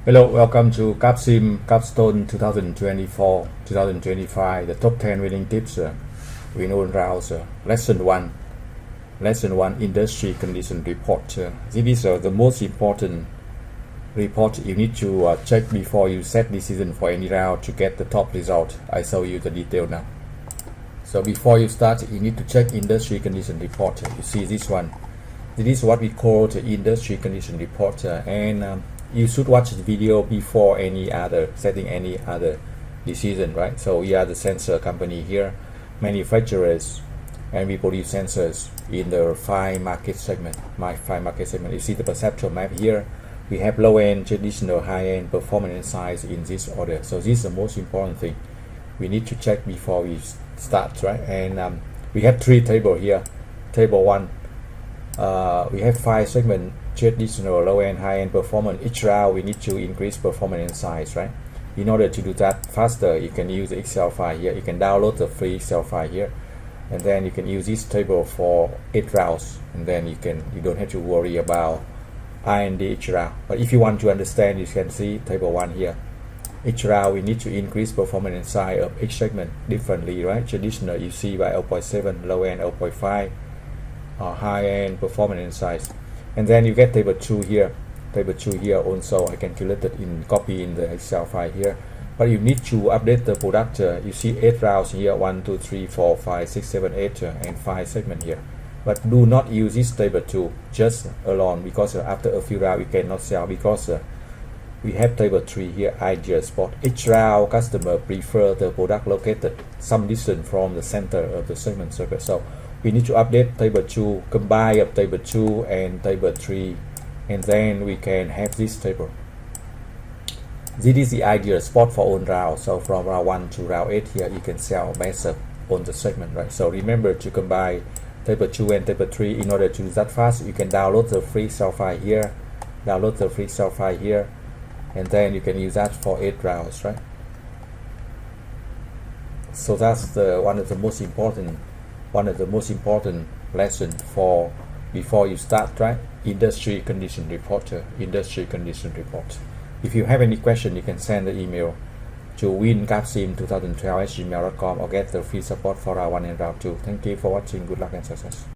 Hello, welcome to CAPSIM Capstone 2024-2025, the top 10 winning tips we know rounds. Lesson 1, Industry Condition Report. This is the most important report you need to check before you set decision for any round to get the top result. I show you the detail now. So before you start, you need to check Industry Condition Report. You see this one. This is what we call the Industry Condition Report, and you should watch the video before setting any other decision, right? So we are the sensor company here, manufacturers, and we produce sensors in the five market segment. You see the perceptual map here. We have low end, traditional, high end, performance and size in this order. So this is the most important thing we need to check before we start, right? And we have three tables here. Table 1, we have 5 segments: traditional, low end, high end, performance. Each round we need to increase performance and size, right? In order to do that faster, you can use the Excel file here. You can download the free Excel file here, and then you can use this table for 8 rounds, and then you don't have to worry about R&D each round. But if you want to understand, you can see table 1 here. Each round we need to increase performance and size of each segment differently, right? Traditional you see by 0.7, low end 0.5, high end performance and size. And then you get table 2 here. Table 2 here also I calculated copy in the Excel file here. But you need to update the product. You see 8 rounds here, 1, 2, 3, 4, 5, 6, 7, 8, and 5 segment here. But do not use this table 2 just alone, because after a few rounds you cannot sell, because we have table 3 here, ideal spot. Each round customer prefer the product located some distance from the center of the segment circuit. So we need to update table 2, combine of table 2 and table 3, and then we can have this table. This is the ideal spot for on round. So from round 1 to round 8 here, you can sell massive on the segment, right? So remember to combine table 2 and table 3. In order to do that fast, you can download the free Excel file here, and then you can use that for 8 rounds, right? So that's one of the most important lesson for before you start, right? Industry Condition Report. If you have any question, you can send the email to wincapsim2012@gmail.com or get the free support for round 1 and round 2. Thank you for watching. Good luck and success.